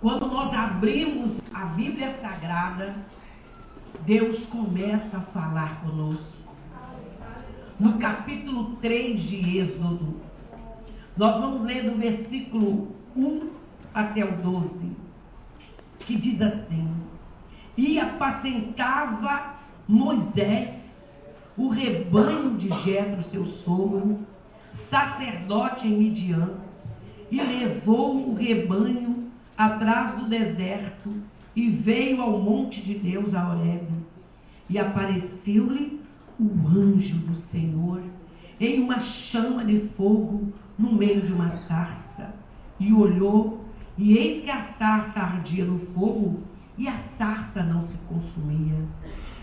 Quando nós abrimos a Bíblia Sagrada, Deus começa a falar conosco. No capítulo 3 de Êxodo, nós vamos ler do versículo 1 até o 12, que diz assim: E apacentava Moisés o rebanho de Jetro, seu sogro, sacerdote em Midian, e levou o rebanho atrás do deserto, e veio ao monte de Deus, a Horebe. E apareceu-lhe o anjo do Senhor em uma chama de fogo no meio de uma sarça. E olhou, e eis que a sarça ardia no fogo, e a sarça não se consumia.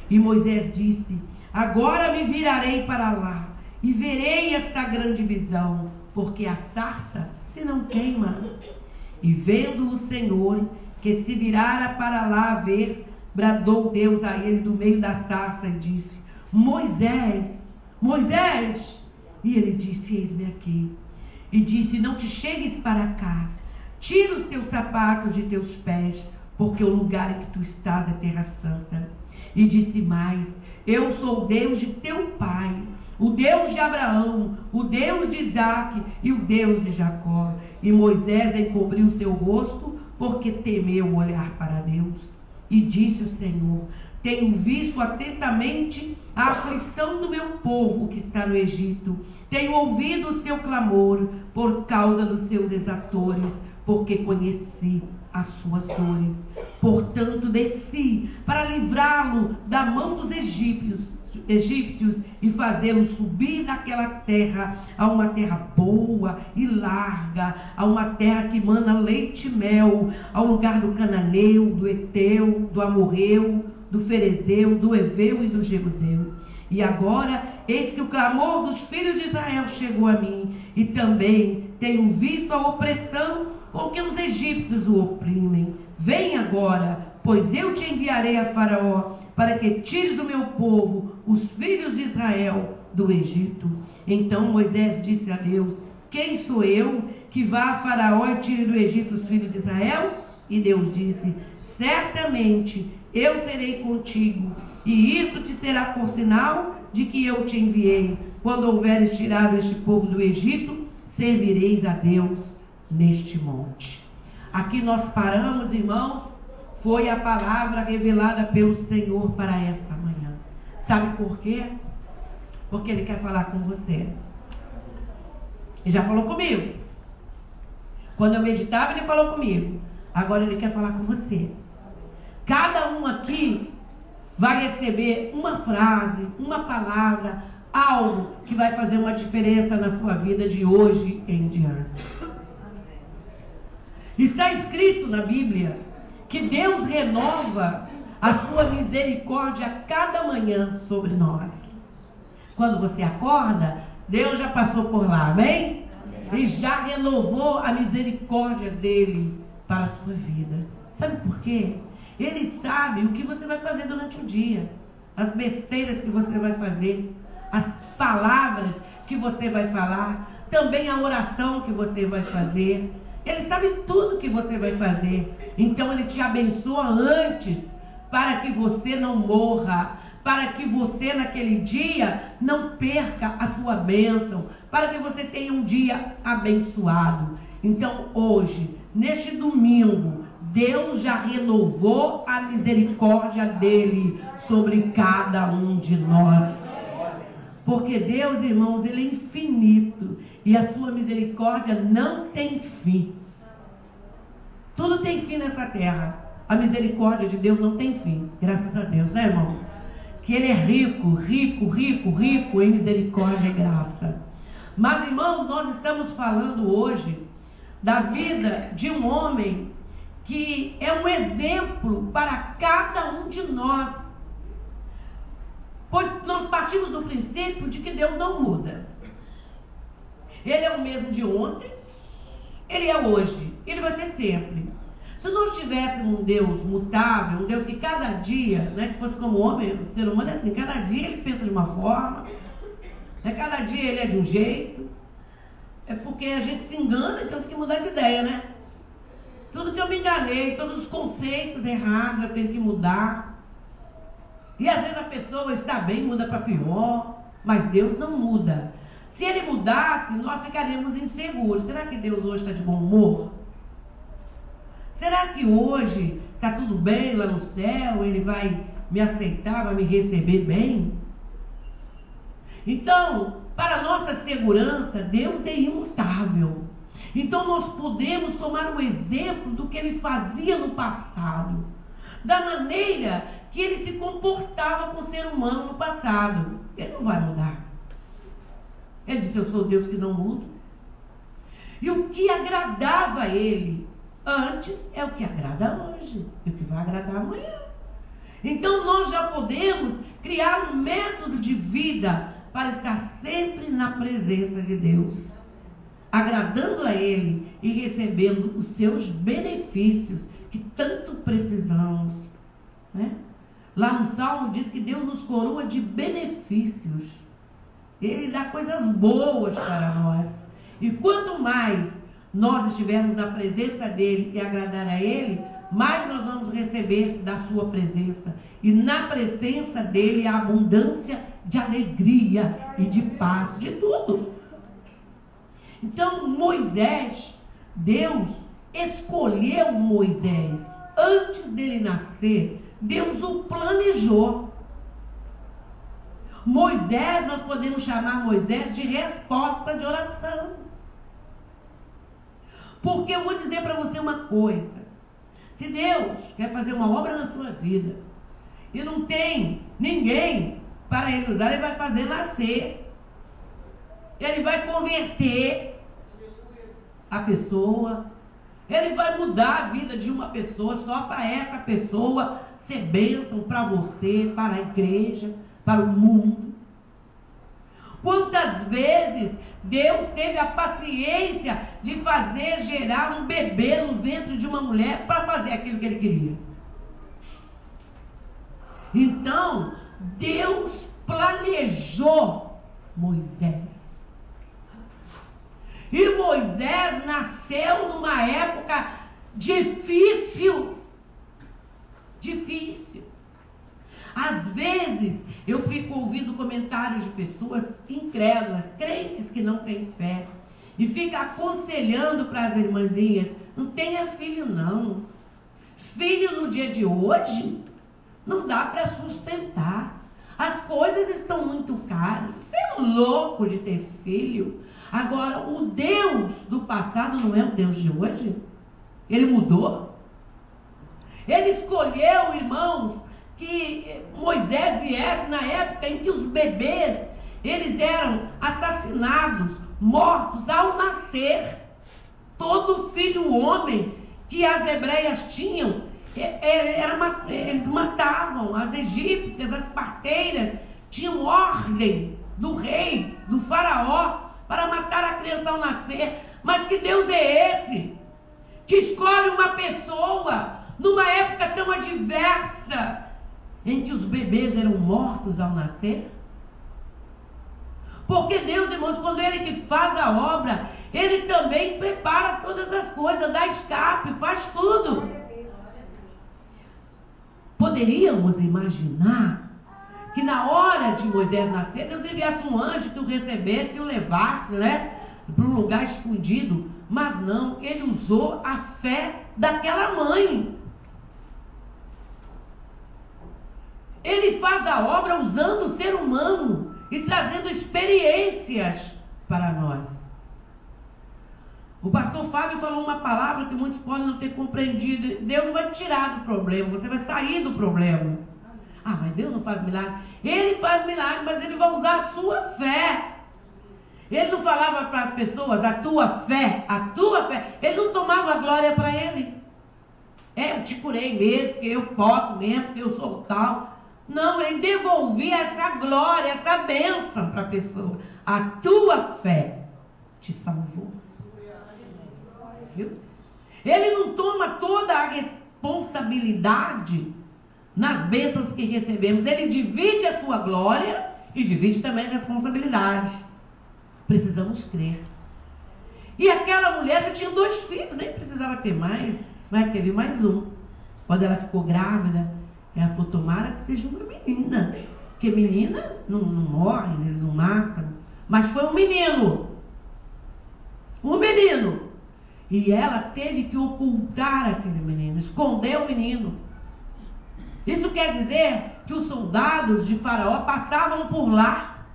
E Moisés disse: Agora me virarei para lá, e verei esta grande visão, porque a sarça se não queima. E vendo o Senhor que se virara para lá a ver, bradou Deus a ele do meio da sarça e disse: Moisés, Moisés! E ele disse: Eis-me aqui. E disse: Não te chegues para cá, tira os teus sapatos de teus pés, porque o lugar em que tu estás é terra santa. E disse mais: Eu sou o Deus de teu pai, o Deus de Abraão, o Deus de Isaque e o Deus de Jacó. E Moisés encobriu seu rosto, porque temeu olhar para Deus. E disse o Senhor: Tenho visto atentamente a aflição do meu povo que está no Egito. Tenho ouvido o seu clamor por causa dos seus exatores, porque conheci as suas dores. Portanto, desci para livrá-lo da mão dos egípcios e fazê-lo subir daquela terra a uma terra boa e larga, a uma terra que mana leite e mel, ao lugar do cananeu, do eteu, do amorreu, do ferezeu, do eveu e do jebuseu. E agora, eis que o clamor dos filhos de Israel chegou a mim, e também tenho visto a opressão com que os egípcios o oprimem. Vem agora, pois eu te enviarei a Faraó, para que tires o meu povo, os filhos de Israel, do Egito. Então Moisés disse a Deus: Quem sou eu que vá a Faraó e tire do Egito os filhos de Israel? E Deus disse: Certamente eu serei contigo, e isso te será por sinal de que eu te enviei. Quando houveres tirado este povo do Egito, servireis a Deus neste monte. Aqui nós paramos, irmãos. Foi a palavra revelada pelo Senhor para esta manhã. Sabe por quê? Porque Ele quer falar com você. Ele já falou comigo. Quando eu meditava, Ele falou comigo. Agora Ele quer falar com você. Cada um aqui vai receber uma frase, uma palavra, algo que vai fazer uma diferença na sua vida de hoje em diante. Está escrito na Bíblia que Deus renova a sua misericórdia a cada manhã sobre nós. Quando você acorda, Deus já passou por lá, amém? E já renovou a misericórdia dele para a sua vida. Sabe por quê? Ele sabe o que você vai fazer durante o dia, as besteiras que você vai fazer, as palavras que você vai falar, também a oração que você vai fazer. Ele sabe tudo que você vai fazer. Então Ele te abençoa antes, para que você não morra, para que você naquele dia não perca a sua bênção, para que você tenha um dia abençoado. Então hoje, neste domingo, Deus já renovou a misericórdia dele sobre cada um de nós. Porque Deus, irmãos, Ele é infinito e a sua misericórdia não tem fim. Tudo tem fim nessa terra. A misericórdia de Deus não tem fim. Graças a Deus, né, irmãos? Que Ele é rico, rico, rico, rico em misericórdia e graça. Mas, irmãos, nós estamos falando hoje da vida de um homem que é um exemplo para cada um de nós. Pois nós partimos do princípio de que Deus não muda. Ele é o mesmo de ontem, Ele é hoje, Ele vai ser sempre. Se nós tivéssemos um Deus mutável, um Deus que cada dia, né, que fosse como homem, o ser humano é assim, cada dia Ele pensa de uma forma, né, cada dia Ele é de um jeito, é porque a gente se engana e tem que mudar de ideia, né? Tudo tudo que eu me enganei, todos os conceitos errados eu tenho que mudar. E às vezes a pessoa está bem, muda para pior, mas Deus não muda. Se Ele mudasse, nós ficaríamos inseguros. Será que Deus hoje está de bom humor? Será que hoje está tudo bem lá no céu? Ele vai me aceitar, vai me receber bem? Então, para nossa segurança, Deus é imutável. Então nós podemos tomar um exemplo do que Ele fazia no passado, da maneira que Ele se comportava com o ser humano no passado. Ele não vai mudar. Ele disse: eu sou Deus que não mudo. E o que agradava a Ele antes é o que agrada hoje, e o que vai agradar amanhã. Então nós já podemos criar um método de vida para estar sempre na presença de Deus, agradando a Ele e recebendo os seus benefícios que tanto precisamos, né? Lá no Salmo diz que Deus nos coroa de benefícios. Ele dá coisas boas para nós. E quanto mais nós estivermos na presença dEle e agradar a Ele, mais nós vamos receber da sua presença. E na presença dEle há abundância de alegria e de paz, de tudo. Então Moisés, Deus escolheu Moisés. Antes dele nascer, Deus o planejou. Moisés, nós podemos chamar Moisés de resposta de oração. Porque eu vou dizer para você uma coisa: se Deus quer fazer uma obra na sua vida e não tem ninguém para Ele usar, Ele vai fazer nascer. Ele vai converter a pessoa. Ele vai mudar a vida de uma pessoa só para essa pessoa ser bênção para você, para a igreja, para o mundo. Quantas vezes Deus teve a paciência de fazer gerar um bebê no ventre de uma mulher para fazer aquilo que Ele queria? Então, Deus planejou Moisés. E Moisés nasceu numa época difícil. Difícil. Às vezes eu fico ouvindo comentários de pessoas incrédulas, crentes que não têm fé, e fica aconselhando para as irmãzinhas: não tenha filho não. Filho no dia de hoje não dá para sustentar. As coisas estão muito caras. Você é louco de ter filho. Agora, o Deus do passado não é o Deus de hoje. Ele mudou. Ele escolheu, irmãos, que Moisés viesse na época em que os bebês, eles eram assassinados, mortos ao nascer. Todo filho homem que as hebreias tinham, eles matavam. As egípcias, as parteiras, tinham ordem do rei, do faraó, para matar a criança ao nascer. Mas que Deus é esse que escolhe uma pessoa numa época tão adversa em que os bebês eram mortos ao nascer? Porque Deus, irmãos, quando Ele que faz a obra, Ele também prepara todas as coisas, dá escape, faz tudo. Poderíamos imaginar que na hora de Moisés nascer, Deus enviasse um anjo que o recebesse e o levasse, né, para um lugar escondido. Mas não, Ele usou a fé daquela mãe. Ele faz a obra usando o ser humano e trazendo experiências para nós. O pastor Fábio falou uma palavra que muitos podem não ter compreendido. Deus não vai tirar do problema, você vai sair do problema. Ah, mas Deus não faz milagre. Ele faz milagre, mas Ele vai usar a sua fé. Ele não falava para as pessoas: a tua fé, a tua fé. Ele não tomava a glória para Ele. Eu te curei mesmo, porque eu posso mesmo, porque eu sou tal. Não, Ele devolvia essa glória, essa bênção para a pessoa. A tua fé te salvou. Viu? Ele não toma toda a responsabilidade nas bênçãos que recebemos. Ele divide a sua glória e divide também a responsabilidade. Precisamos crer. E aquela mulher já tinha 2 filhos, nem precisava ter mais, mas teve mais um. Quando ela ficou grávida, ela falou, tomara que seja uma menina. Porque menina não morre, eles não matam. Mas foi um menino. Um menino. E ela teve que ocultar aquele menino, esconder o menino. Isso quer dizer que os soldados de Faraó passavam por lá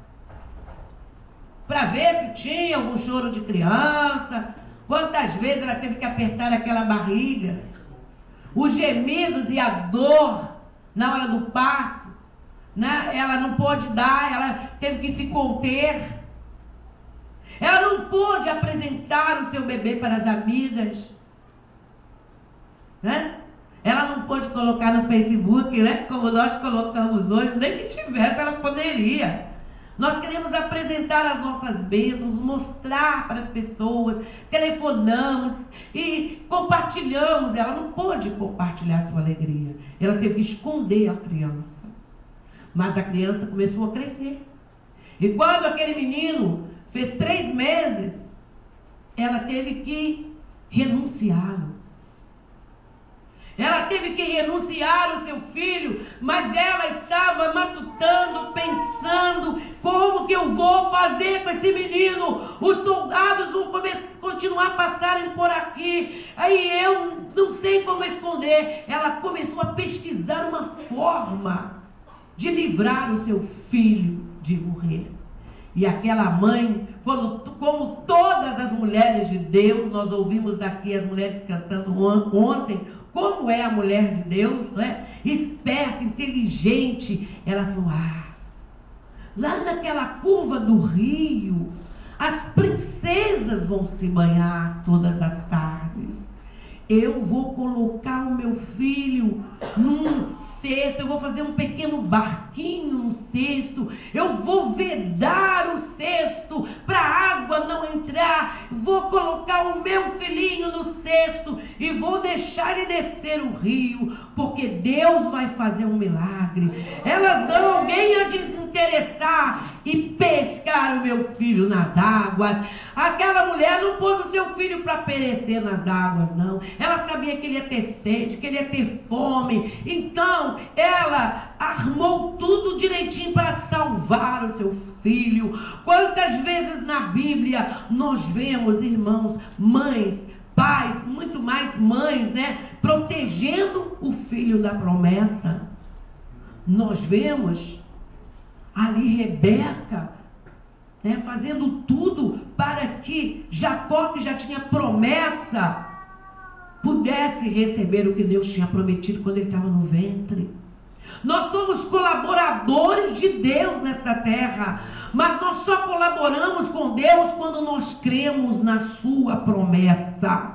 para ver se tinha algum choro de criança. Quantas vezes ela teve que apertar aquela barriga. Os gemidos e a dor na hora do parto, né? Ela não pôde dar, ela teve que se conter. Ela não pôde apresentar o seu bebê para as amigas, né? Ela não pôde colocar no Facebook, né? Como nós colocamos hoje, nem que tivesse, ela poderia. Nós queremos apresentar as nossas bênçãos, mostrar para as pessoas, telefonamos e compartilhamos. Ela não pôde compartilhar sua alegria. Ela teve que esconder a criança. Mas a criança começou a crescer. E quando aquele menino fez 3 meses, ela teve que renunciá-lo. Ela teve que renunciar o seu filho, mas ela estava matutando, pensando, como que eu vou fazer com esse menino? Os soldados vão continuar a passarem por aqui, aí eu não sei como esconder. Ela começou a pesquisar uma forma de livrar o seu filho de morrer. E aquela mãe, como todas as mulheres de Deus, nós ouvimos aqui as mulheres cantando ontem, como é a mulher de Deus, né? Esperta, inteligente. Ela falou, lá naquela curva do rio, as princesas vão se banhar todas as tardes. Eu vou colocar o meu filho num cesto, eu vou fazer um pequeno barquinho no cesto, eu vou vedar o cesto para a água não entrar, vou colocar o meu filhinho no cesto e vou deixar ele descer o rio, porque Deus vai fazer um milagre. Elas vão, alguém a desinteressar e pescar o meu filho nas águas. Aquela mulher não pôs o seu filho para perecer nas águas, não. Ela sabia que ele ia ter sede, que ele ia ter fome. Então, ela armou tudo direitinho para salvar o seu filho. Quantas vezes na Bíblia nós vemos, irmãos, mães, pais, muito mais mães, né? Protegendo o filho da promessa. Nós vemos ali Rebeca, né, fazendo tudo para que Jacó, que já tinha promessa, pudesse receber o que Deus tinha prometido quando ele estava no ventre. Nós somos colaboradores de Deus nesta terra, mas nós só colaboramos com Deus quando nós cremos na sua promessa.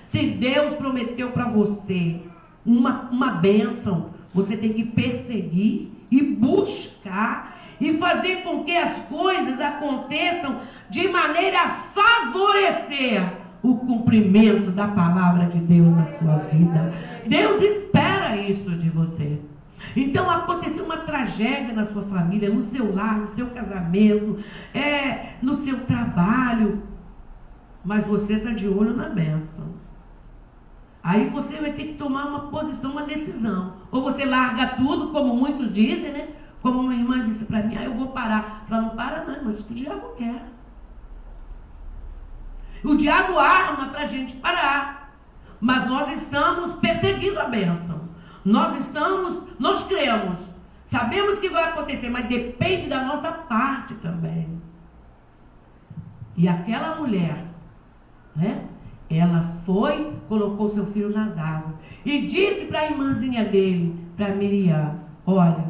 Se Deus prometeu para você uma bênção, você tem que perseguir e buscar e fazer com que as coisas aconteçam de maneira a favorecer o cumprimento da palavra de Deus na sua vida. Deus espera isso de você. Então aconteceu uma tragédia na sua família, no seu lar, no seu casamento, no seu trabalho, mas você está de olho na bênção. Aí você vai ter que tomar uma posição, uma decisão. Ou você larga tudo, como muitos dizem, né? Como uma irmã disse para mim, eu vou parar. Ela não para não, mas o diabo quer. O diabo arma para a gente parar. Mas nós estamos perseguindo a bênção. Nós cremos. Sabemos que vai acontecer, mas depende da nossa parte também. E aquela mulher, né? Ela foi, colocou seu filho nas águas. E disse para a irmãzinha dele, para Miriam, olha,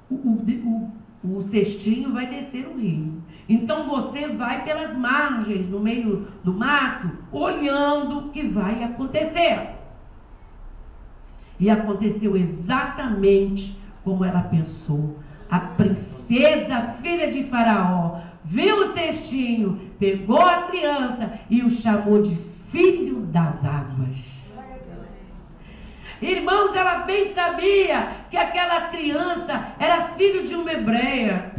o cestinho vai descer o rio. Então você vai pelas margens, no meio do mato, olhando o que vai acontecer. E aconteceu exatamente como ela pensou. A princesa, filha de Faraó, viu o cestinho, pegou a criança e o chamou de filho das águas. Irmãos, ela bem sabia que aquela criança era filho de uma hebreia,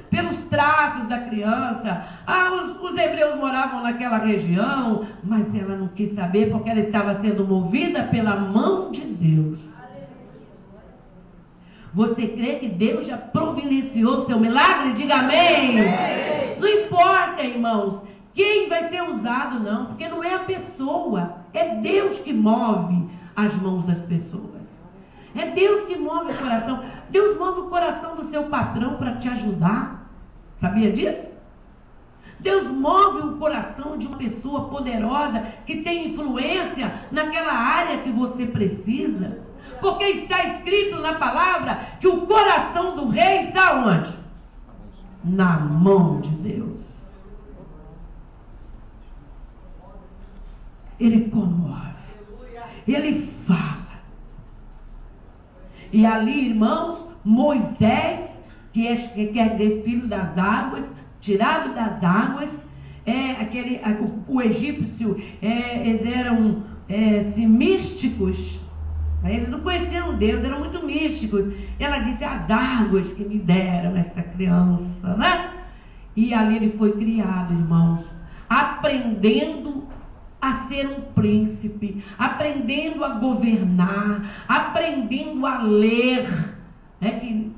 pelos traços da criança. Os hebreus moravam naquela região, mas ela não quis saber, porque ela estava sendo movida pela mão de Deus. Você crê que Deus já providenciou o seu milagre? Diga amém. Não importa, irmãos, quem vai ser usado, não, porque não é a pessoa, é Deus que move as mãos das pessoas. É Deus que move o coração. Deus move o coração do seu patrão para te ajudar. Sabia disso? Deus move o coração de uma pessoa poderosa que tem influência naquela área que você precisa. Porque está escrito na palavra que o coração do rei está onde? Na mão de Deus. Ele comove. Ele fala. E ali, irmãos, Moisés, que quer dizer filho das águas, tirado das águas, o egípcio, eles eram místicos. Eles não conheciam Deus, eram muito místicos. Ela disse: as águas que me deram esta criança, né? E ali ele foi criado, irmãos, aprendendo a ser um príncipe, aprendendo a governar, aprendendo a ler, que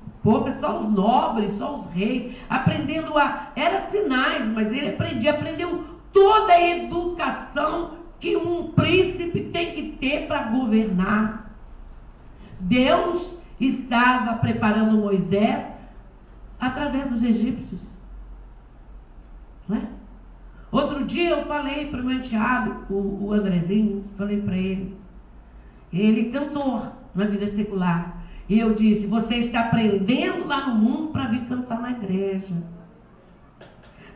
só os nobres, só os reis, aprendendo era sinais, mas ele aprendeu toda a educação que um príncipe tem que ter para governar. Deus estava preparando Moisés através dos egípcios, não é? Outro dia eu falei para o meu enteado, o Andrezinho, falei para ele cantor na vida secular, e eu disse: você está aprendendo lá no mundo para vir cantar na igreja.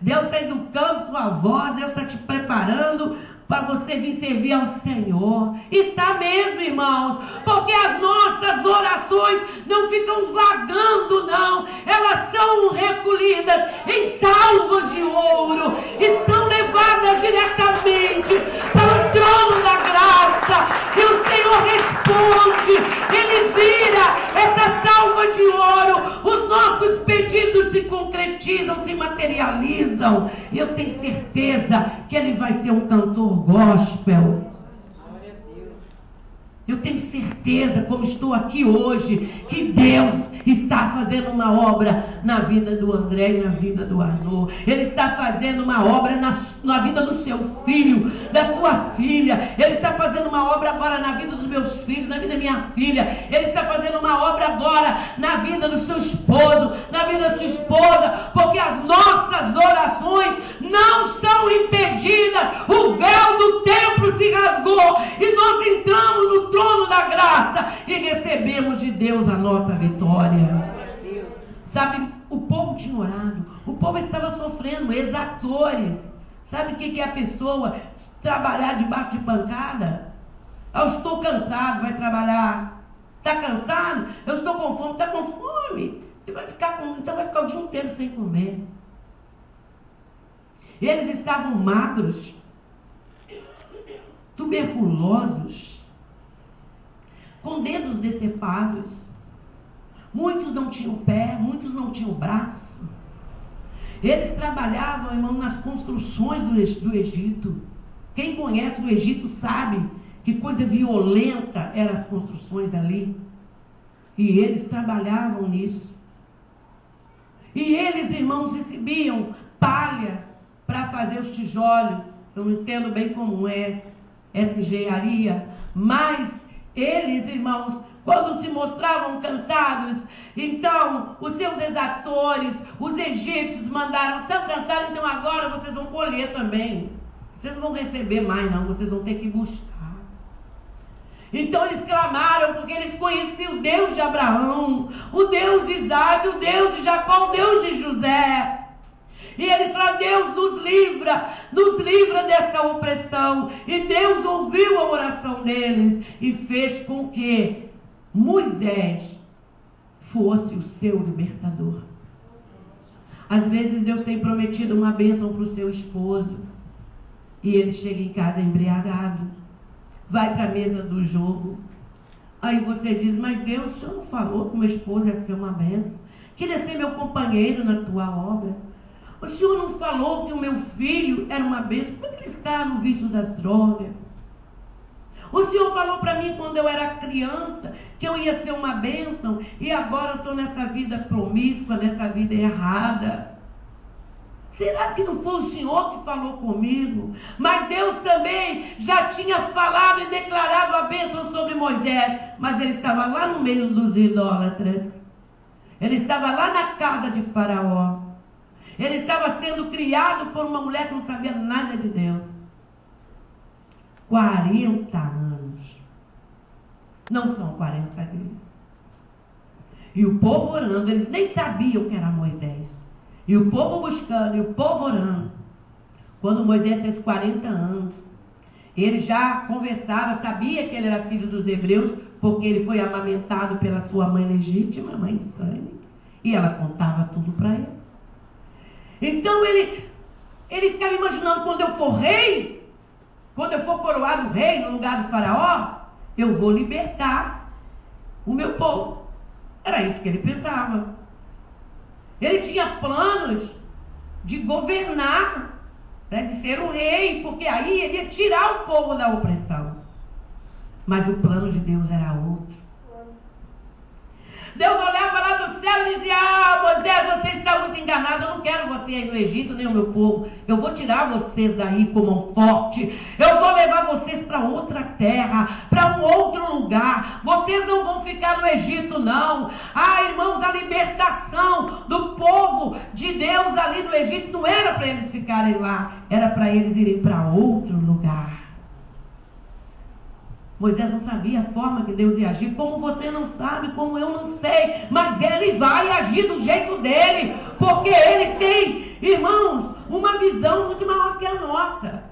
Deus está educando sua voz, Deus está te preparando para você vir servir ao Senhor. Está mesmo, irmãos, porque as nossas orações não ficam vagando, não. Elas são recolhidas em salvos de ouro e são levadas diretamente para o trono da graça. E o Senhor responde, Ele vira essa salva de ouro. Os nossos pedidos se concretizam, se materializam. E eu tenho certeza que Ele vai ser um cantor gospel. Eu tenho certeza, como estou aqui hoje, que Deus está fazendo uma obra na vida do André e na vida do Arnaud. Ele está fazendo uma obra na vida do seu filho, da sua filha. Ele está fazendo uma obra agora na vida dos meus filhos, na vida da minha filha. Ele está fazendo uma obra agora na vida do seu esposo, na vida da sua esposa, porque as nossas orações não são impedidas. O véu do templo se rasgou e nós entramos no trono da graça e recebemos de Deus a nossa vitória. Sabe, o povo tinha orado, o povo estava sofrendo, exatores. Sabe o que é a pessoa trabalhar debaixo de pancada? Eu estou cansado, vai trabalhar. Está cansado? Eu estou com fome. Está com fome? Então vai ficar o dia inteiro sem comer. Eles estavam magros, tuberculosos, com dedos decepados. Muitos não tinham pé, muitos não tinham braço. Eles trabalhavam, irmão, nas construções do Egito. Quem conhece o Egito sabe que coisa violenta eram as construções ali. E eles trabalhavam nisso. E eles, irmãos, recebiam palha para fazer os tijolos. Eu não entendo bem como é essa engenharia, mas eles, irmãos, quando se mostravam cansados, então os seus exatores, os egípcios mandaram: estão cansados, então agora vocês vão colher também. Vocês não vão receber mais não, vocês vão ter que buscar. Então eles clamaram, porque eles conheciam o Deus de Abraão, o Deus de Isaac, o Deus de Jacó, o Deus de José. E eles falaram: Deus nos livra dessa opressão. E Deus ouviu a oração deles e fez com que Moisés fosse o seu libertador. Às vezes Deus tem prometido uma bênção para o seu esposo e ele chega em casa embriagado, vai para a mesa do jogo, Aí você diz, mas Deus, o Senhor não falou que meu esposo ia ser uma bênção? Que ele ia ser meu companheiro na tua obra? O Senhor não falou que o meu filho era uma bênção? Por que ele está no vício das drogas? O Senhor falou para mim quando eu era criança que eu ia ser uma bênção e agora eu estou nessa vida promíscua, nessa vida errada. Será que não foi o Senhor que falou comigo? Mas Deus também já tinha falado e declarado a bênção sobre Moisés, mas ele estava lá no meio dos idólatras. Ele estava lá na casa de Faraó. Ele estava sendo criado por uma mulher que não sabia nada de Deus. 40 anos. Não são 40 dias. E o povo orando, eles nem sabiam que era Moisés. E o povo buscando, e o povo orando. Quando Moisés fez 40 anos, ele já conversava, sabia que ele era filho dos hebreus, porque ele foi amamentado pela sua mãe legítima, mãe de sangue. E ela contava tudo para ele. Então ele ficava imaginando, quando eu for rei, quando eu for coroado rei no lugar do faraó, eu vou libertar o meu povo. Era isso que ele pensava. Ele tinha planos de governar, né, de ser o rei, porque aí ele ia tirar o povo da opressão. Mas o plano de Deus era outro. Deus olhava lá do céu e dizia, Moisés, você está muito enganado, eu não quero você aí no Egito, nem o meu povo. Eu vou tirar vocês daí com mão forte. Eu vou levar vocês para outra terra, para um outro lugar. Vocês não vão ficar no Egito, não. Irmãos, a libertação do povo de Deus ali no Egito não era para eles ficarem lá, era para eles irem para outro lugar. Moisés não sabia a forma que Deus ia agir, como você não sabe, como eu não sei, mas ele vai agir do jeito dele, porque ele tem, irmãos, uma visão muito maior que a nossa.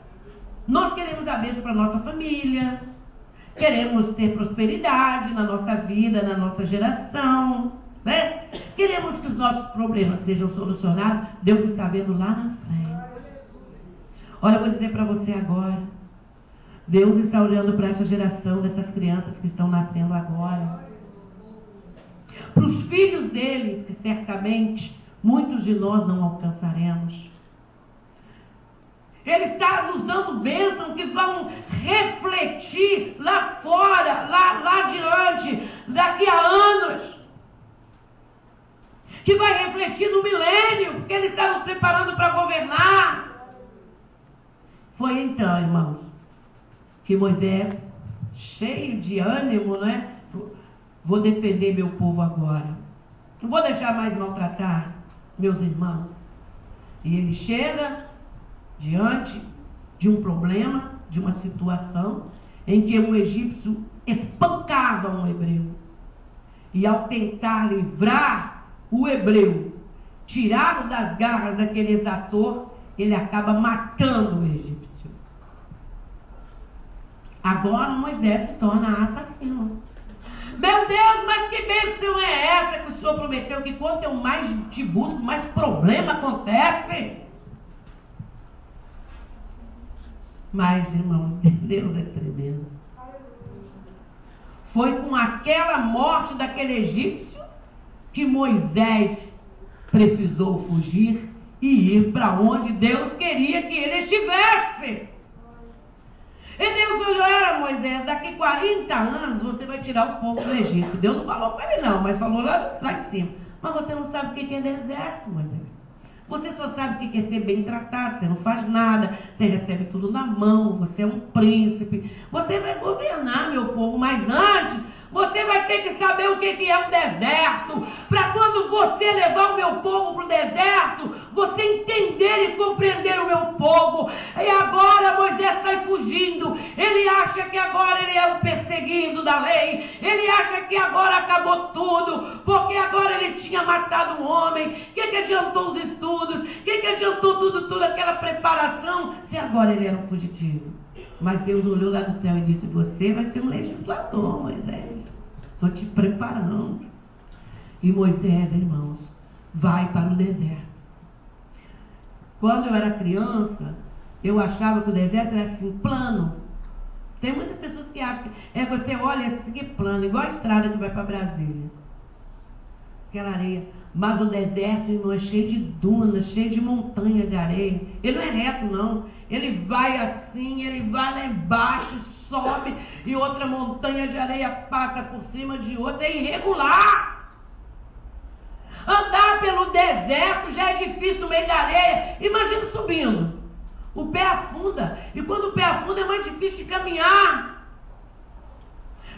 Nós queremos a bênção para a nossa família, queremos ter prosperidade na nossa vida, na nossa geração, né? Queremos que os nossos problemas sejam solucionados. Deus está vendo lá na frente. Olha, eu vou dizer para você agora, Deus está olhando para essa geração dessas crianças que estão nascendo agora. Para os filhos deles, que certamente muitos de nós não alcançaremos. Ele está nos dando bênção que vão refletir lá fora, lá adiante, daqui a anos. Que vai refletir no milênio, porque Ele está nos preparando para governar. Foi então, irmãos, que Moisés, cheio de ânimo, né? Vou defender meu povo agora. Não vou deixar mais maltratar meus irmãos. E ele chega diante de um problema, de uma situação, em que um egípcio espancava um hebreu. E ao tentar livrar o hebreu, tirá-lo das garras daquele exator, ele acaba matando o egípcio. Agora Moisés se torna assassino. Meu Deus, mas que bênção é essa que o Senhor prometeu? Que quanto eu mais te busco, mais problema acontece. Mas, irmãos, Deus é tremendo. Foi com aquela morte daquele egípcio que Moisés precisou fugir e ir para onde Deus queria que ele estivesse. E Deus olhou, Moisés, daqui 40 anos você vai tirar o povo do Egito. Deus não falou para ele não, mas falou lá em cima. Mas você não sabe o que é deserto, Moisés. Você só sabe o que é ser bem tratado, você não faz nada, você recebe tudo na mão, você é um príncipe. Você vai governar, meu povo, mas antes você vai ter que saber o que é um deserto, para quando você levar o meu povo para o deserto, você entender e compreender o meu povo. E agora Moisés sai fugindo, ele acha que agora ele é o perseguido da lei, ele acha que agora acabou tudo, porque agora ele tinha matado um homem. O que adiantou os estudos? O que adiantou tudo, aquela preparação, se agora ele era um fugitivo? Mas Deus olhou lá do céu e disse, você vai ser um legislador, Moisés. Estou te preparando. E Moisés, irmãos, vai para o deserto. Quando eu era criança, eu achava que o deserto era assim, plano. Tem muitas pessoas que acham que você olha assim, é plano, igual a estrada que vai para Brasília. Aquela areia. Mas o deserto, irmão, é cheio de dunas, cheio de montanha de areia. Ele não é reto, não. Ele vai assim, ele vai lá embaixo, sobe, e outra montanha de areia passa por cima de outra. É irregular. Andar pelo deserto já é difícil no meio da areia. Imagina subindo. O pé afunda. E quando o pé afunda é mais difícil de caminhar.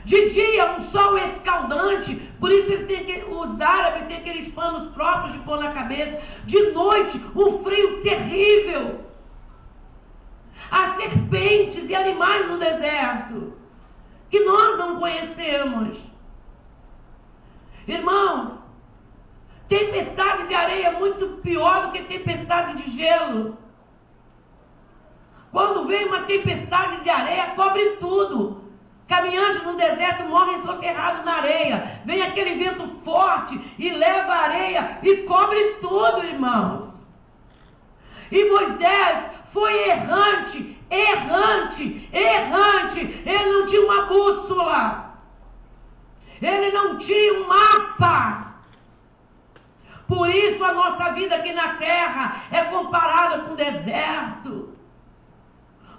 De dia, um sol escaldante, por isso os árabes têm aqueles panos próprios de pôr na cabeça. De noite, um frio terrível. Há serpentes e animais no deserto, que nós não conhecemos. Irmãos, tempestade de areia é muito pior do que tempestade de gelo. Quando vem uma tempestade de areia, cobre tudo. Caminhantes no deserto morrem soterrados na areia. Vem aquele vento forte e leva a areia e cobre tudo, irmãos. E Moisés foi errante. Ele não tinha uma bússola. Ele não tinha um mapa. Por isso a nossa vida aqui na terra é comparada com o deserto.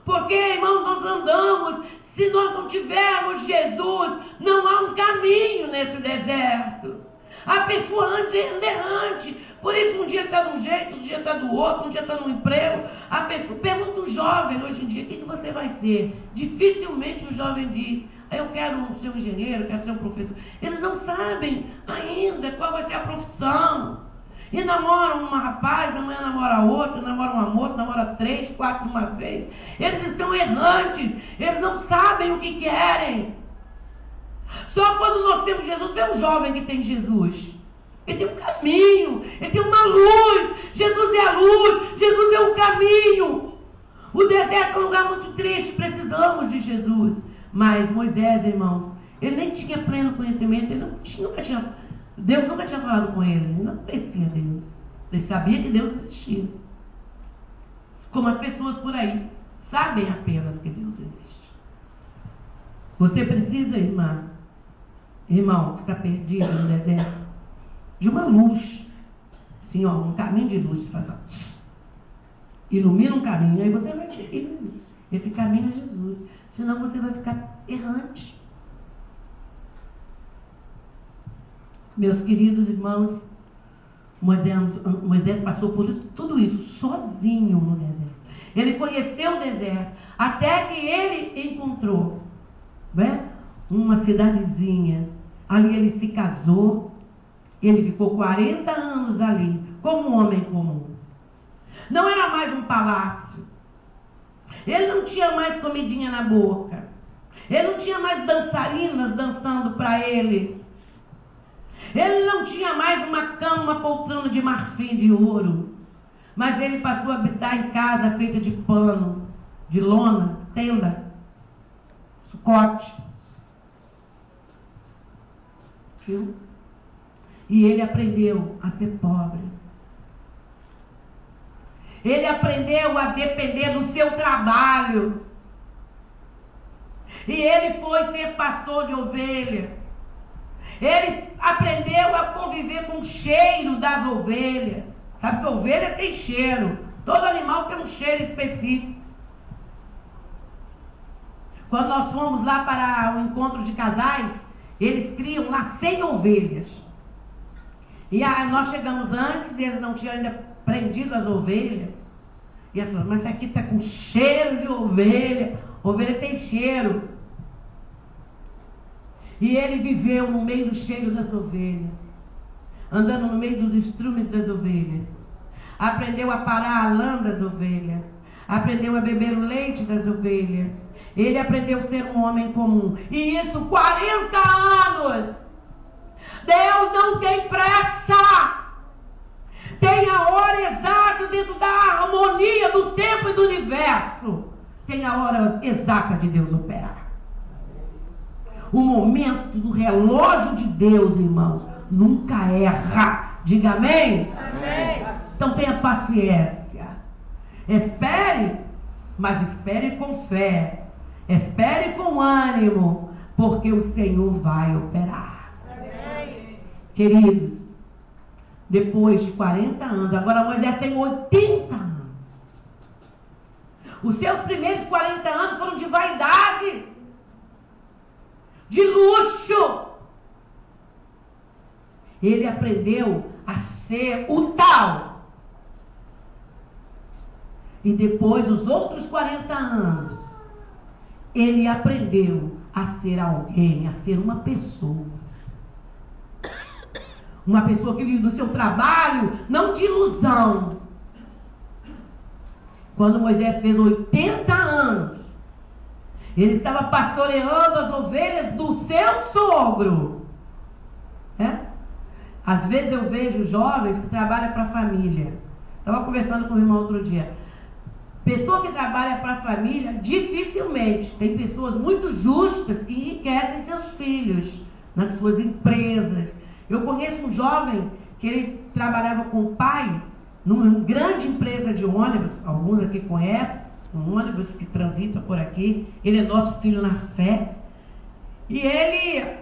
Porque, irmãos, nós andamos, se nós não tivermos Jesus, não há um caminho nesse deserto. A pessoa anda errante. Por isso, um dia está de um jeito, um dia está do outro, um dia está no emprego. A pessoa pergunta um jovem hoje em dia: o que você vai ser? Dificilmente o jovem diz: eu quero ser um engenheiro, eu quero ser um professor. Eles não sabem ainda qual vai ser a profissão. E namoram uma rapaz, amanhã namora outra, namora uma moça, namora 3, 4 de uma vez. Eles estão errantes, eles não sabem o que querem. Só quando nós temos Jesus, vê um jovem que tem Jesus. Ele tem um caminho, ele tem uma luz. Jesus é a luz, Jesus é o caminho. O deserto é um lugar muito triste, precisamos de Jesus. Mas Moisés, irmãos, ele nem tinha pleno conhecimento, Deus nunca tinha falado com ele, ele não conhecia Deus. Ele sabia que Deus existia. Como as pessoas por aí sabem apenas que Deus existe. Você precisa, irmão, que está perdido no deserto, de uma luz. Assim, ó, um caminho de luz. Faz, ilumina um caminho, aí você vai seguir. Esse caminho é Jesus. Senão você vai ficar errante. Meus queridos irmãos, Moisés passou por tudo isso sozinho no deserto. Ele conheceu o deserto, até que ele encontrou, né, uma cidadezinha. Ali ele se casou, ele ficou 40 anos ali, como um homem comum. Não era mais um palácio. Ele não tinha mais comidinha na boca. Ele não tinha mais dançarinas dançando para ele. Ele não tinha mais uma cama, uma poltrona de marfim de ouro. Mas ele passou a habitar em casa feita de pano, de lona, tenda, sucote. Viu? E ele aprendeu a ser pobre. Ele aprendeu a depender do seu trabalho. E ele foi ser pastor de ovelhas. Ele aprendeu a conviver com o cheiro das ovelhas. Sabe que ovelha tem cheiro. Todo animal tem um cheiro específico. Quando nós fomos lá para o encontro de casais, eles criam lá 100 ovelhas. E aí nós chegamos antes e eles não tinham ainda prendido as ovelhas. E eles falaram: mas isso aqui está com cheiro de ovelha. Ovelha tem cheiro. E ele viveu no meio do cheiro das ovelhas, andando no meio dos estrumes das ovelhas. Aprendeu a parar a lã das ovelhas. Aprendeu a beber o leite das ovelhas. Ele aprendeu a ser um homem comum. E isso 40 anos. Deus não tem pressa. Tem a hora exata dentro da harmonia do tempo e do universo. Tem a hora exata de Deus operar. O momento do relógio de Deus, irmãos, nunca erra. Diga amém? Amém. Então tenha paciência. Espere, mas espere com fé. Espere com ânimo, porque o Senhor vai operar. Amém. Queridos, depois de 40 anos, agora Moisés tem 80 anos. Os seus primeiros 40 anos foram de vaidade, de luxo. Ele aprendeu a ser o tal. E depois, os outros 40 anos, ele aprendeu a ser alguém, a ser uma pessoa. Uma pessoa que vive do seu trabalho, não de ilusão. Quando Moisés fez 80 anos, ele estava pastoreando as ovelhas do seu sogro. Às vezes eu vejo jovens que trabalham para a família. Estava conversando com o irmão outro dia. Pessoa que trabalha para a família, dificilmente. Tem pessoas muito justas que enriquecem seus filhos nas suas empresas. Eu conheço um jovem que ele trabalhava com o pai numa grande empresa de ônibus. Alguns aqui conhecem, um ônibus que transita por aqui. Ele é nosso filho na fé. E ele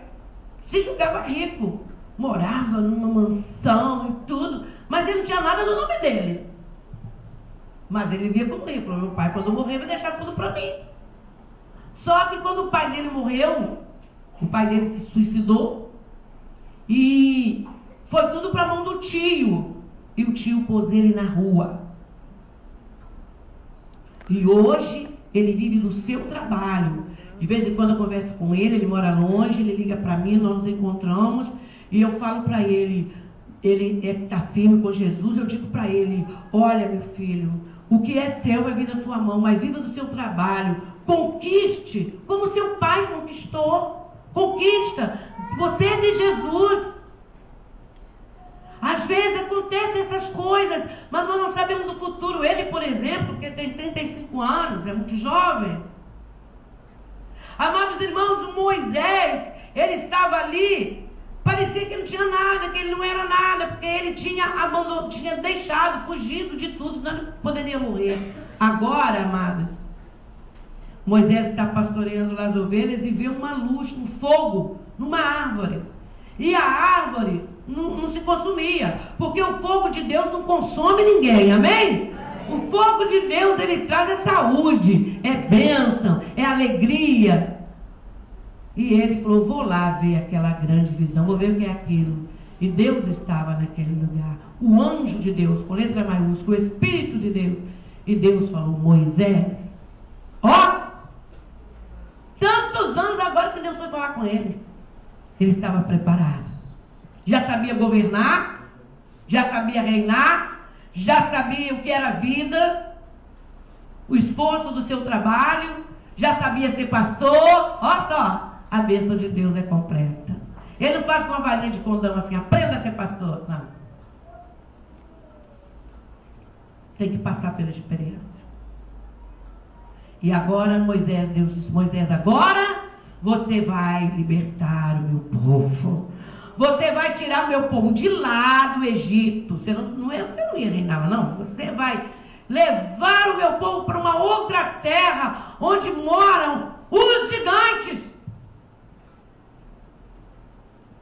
se julgava rico. Morava numa mansão e tudo. Mas ele não tinha nada no nome dele. Mas ele vivia como rico. Falou, meu pai, quando morrer, vai deixar tudo para mim. Só que quando o pai dele morreu, o pai dele se suicidou. E foi tudo para a mão do tio. E o tio pôs ele na rua. E hoje ele vive do seu trabalho. De vez em quando eu converso com ele, ele mora longe, ele liga para mim, nós nos encontramos. E eu falo para ele, ele está firme com Jesus, eu digo para ele, olha meu filho, o que é seu vai vir da sua mão, mas viva do seu trabalho, conquiste, como seu pai conquistou, conquista, você é de Jesus. Às vezes acontecem essas coisas, mas nós não sabemos do futuro. Ele, por exemplo, que tem 35 anos, é muito jovem. Amados irmãos, o Moisés, ele estava ali, parecia que não tinha nada, que ele não era nada, porque ele tinha abandonado, tinha deixado, fugido de tudo, senão ele poderia morrer. Agora, amados, Moisés está pastoreando as ovelhas e vê uma luz, um fogo, numa árvore. E a árvore não se consumia, porque o fogo de Deus não consome ninguém, amém? O fogo de Deus, ele traz a saúde, é bênção, é alegria. E ele falou, vou lá ver aquela grande visão, vou ver o que é aquilo. E Deus estava naquele lugar. O anjo de Deus, com letra maiúscula, o Espírito de Deus. E Deus falou, Moisés, tantos anos agora que Deus foi falar com ele. Ele estava preparado. Já sabia governar, já sabia reinar, já sabia o que era a vida, o esforço do seu trabalho, já sabia ser pastor. Olha só, a bênção de Deus é completa. Ele não faz com uma varinha de condão assim, aprenda a ser pastor. Não. Tem que passar pela experiência. E agora Moisés, Deus disse, Moisés, agora você vai libertar o meu povo. Você vai tirar o meu povo de lá do Egito. Você não ia reinar lá, não. Você vai levar o meu povo para uma outra terra, onde moram os gigantes.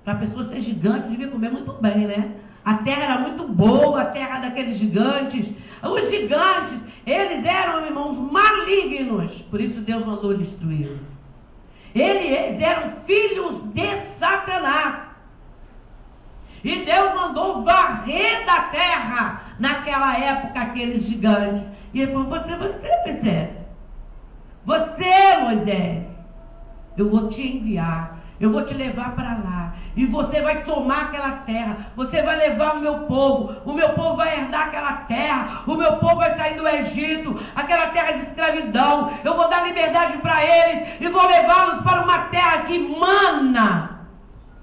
Para a pessoa ser gigante, devia comer muito bem, né? A terra era muito boa, a terra daqueles gigantes. Os gigantes, eles eram, irmãos, malignos. Por isso Deus mandou destruí-los. Eles eram filhos de Satanás. E Deus mandou varrer da terra, naquela época, aqueles gigantes. E ele falou, você, Moisés. Você, Moisés. Eu vou te enviar. Eu vou te levar para lá. E você vai tomar aquela terra. Você vai levar o meu povo. O meu povo vai herdar aquela terra. O meu povo vai sair do Egito. Aquela terra de escravidão. Eu vou dar liberdade para eles. E vou levá-los para uma terra que mana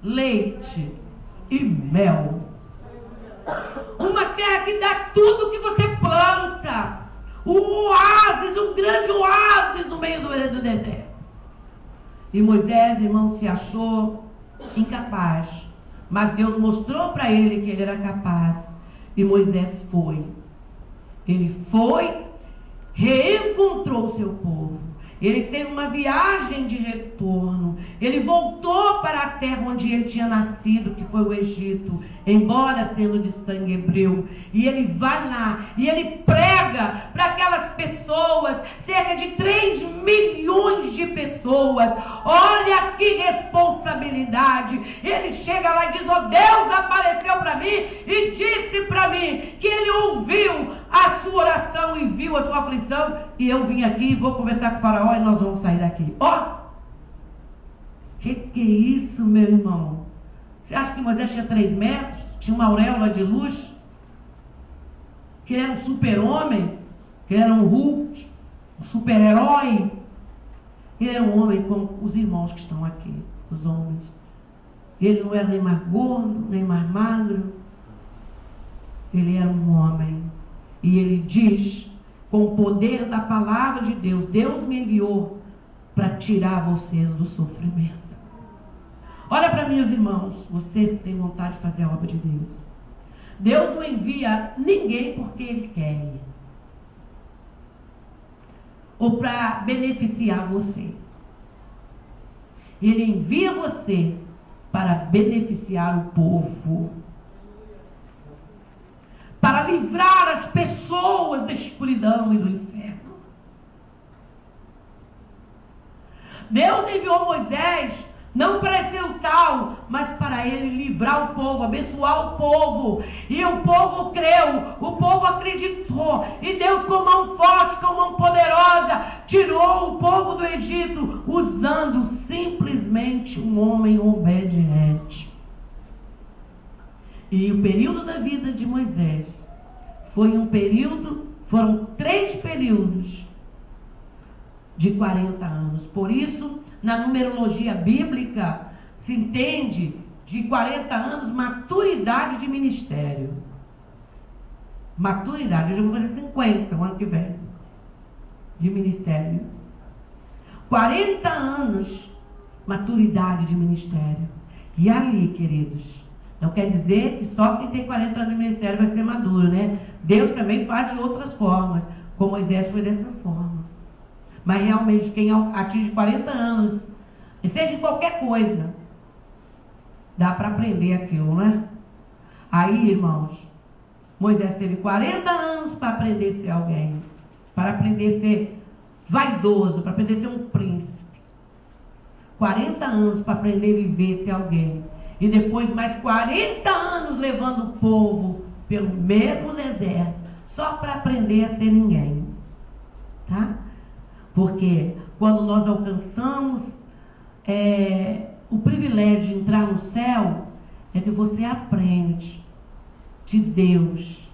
leite e mel. Uma terra que dá tudo que você planta. Um oásis, um grande oásis no meio do deserto. E Moisés, irmão, se achou incapaz. Mas Deus mostrou para ele que ele era capaz. E Moisés foi. Ele foi, reencontrou o seu povo. Ele teve uma viagem de retorno. Ele voltou para a terra onde ele tinha nascido, que foi o Egito, embora sendo de sangue hebreu. E ele vai lá e ele prega para aquelas pessoas, cerca de 3 milhões de pessoas. Olha que responsabilidade. Ele chega lá e diz: ó, Deus apareceu para mim e disse para mim que ele ouviu a sua oração e viu a sua aflição, e eu vim aqui e vou conversar com o faraó e nós vamos sair daqui. Ó, que é isso, meu irmão? Você acha que Moisés tinha 3 metros? Tinha uma auréola de luz? Que ele era um super-homem? Que ele era um Hulk? Um super-herói? Ele era um homem como os irmãos que estão aqui, os homens. Ele não era nem mais gordo, nem mais magro. Ele era um homem. E ele diz, com o poder da palavra de Deus: Deus me enviou para tirar vocês do sofrimento. Olha para mim, os irmãos, vocês que têm vontade de fazer a obra de Deus. Deus não envia ninguém porque Ele quer, ou para beneficiar você. Ele envia você para beneficiar o povo, para livrar as pessoas da escuridão e do inferno. Deus enviou Moisés não para ser o tal, mas para ele livrar o povo, abençoar o povo. E o povo creu, o povo acreditou. E Deus, com mão forte, com mão poderosa, tirou o povo do Egito, usando simplesmente um homem obediente. E o período da vida de Moisés foram 3 períodos de 40 anos. Por isso, na numerologia bíblica, se entende de 40 anos maturidade de ministério. Maturidade, eu já vou fazer 50 o ano que vem de ministério. 40 anos maturidade de ministério. E ali, queridos, não quer dizer que só quem tem 40 anos de ministério vai ser maduro, né? Deus também faz de outras formas, como Moisés foi dessa forma. Mas realmente quem atinge 40 anos, e seja em qualquer coisa, dá para aprender aquilo, né? Aí, irmãos, Moisés teve 40 anos para aprender a ser alguém, para aprender a ser vaidoso, para aprender a ser um príncipe. 40 anos para aprender a viver, ser alguém. E depois mais 40 anos levando o povo pelo mesmo deserto, só para aprender a ser ninguém. Tá? Porque quando nós alcançamos o privilégio de entrar no céu, é que você aprende de Deus,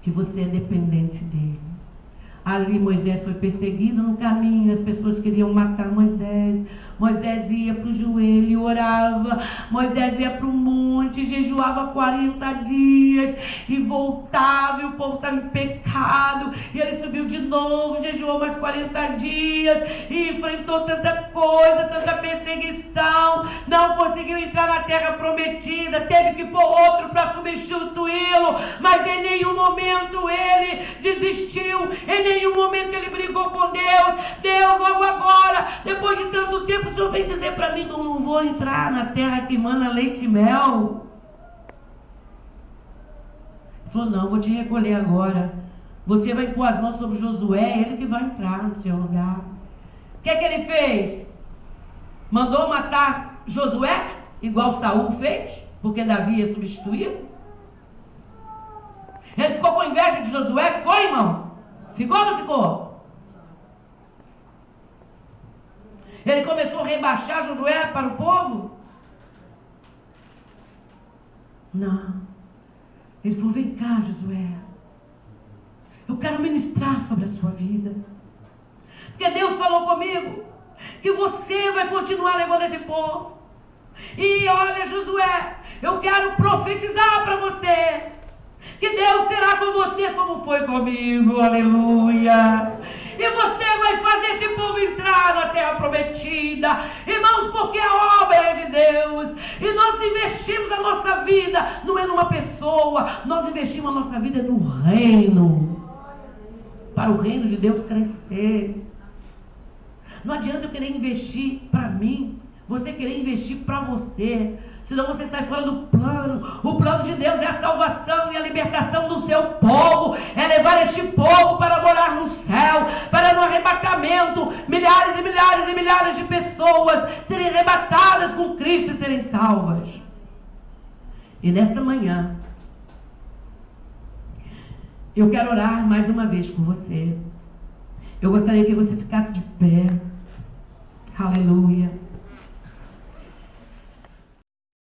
que você é dependente dele. Ali Moisés foi perseguido no caminho, as pessoas queriam matar Moisés. Moisés ia para o joelho e orava. Moisés ia para o monte, jejuava 40 dias e voltava, e o povo estava em pecado. E ele subiu de novo, jejuou mais 40 dias e enfrentou tanta coisa, tanta perseguição. Não conseguiu entrar na terra prometida, teve que pôr outro para substituí-lo. Mas em nenhum momento ele desistiu, em nenhum momento ele brigou com Deus. Deus, logo agora, depois de tanto tempo, o Senhor vem dizer para mim que eu não vou entrar na terra que mana leite e mel. Ele falou: não, vou te recolher agora. Você vai pôr as mãos sobre Josué, ele que vai entrar no seu lugar. O que é que ele fez? Mandou matar Josué, igual Saul fez, porque Davi ia substituí-lo. Ele ficou com inveja de Josué? Ficou, irmão? Ficou ou não ficou? Ele começou a rebaixar Josué para o povo? Não. Ele falou: vem cá, Josué, eu quero ministrar sobre a sua vida, porque Deus falou comigo que você vai continuar levando esse povo. E olha, Josué, eu quero profetizar para você que Deus será com você como foi comigo. Aleluia. E você vai fazer esse povo entrar na terra prometida, irmãos, porque a obra é de Deus. E nós investimos a nossa vida, não é numa pessoa, nós investimos a nossa vida no reino, para o reino de Deus crescer. Não adianta eu querer investir para mim, você querer investir para você. Senão você sai fora do plano. O plano de Deus é a salvação e a libertação do seu povo. É levar este povo para morar no céu, para no arrebatamento, milhares e milhares e milhares de pessoas serem arrebatadas com Cristo e serem salvas. E nesta manhã, eu quero orar mais uma vez com você. Eu gostaria que você ficasse de pé. Aleluia.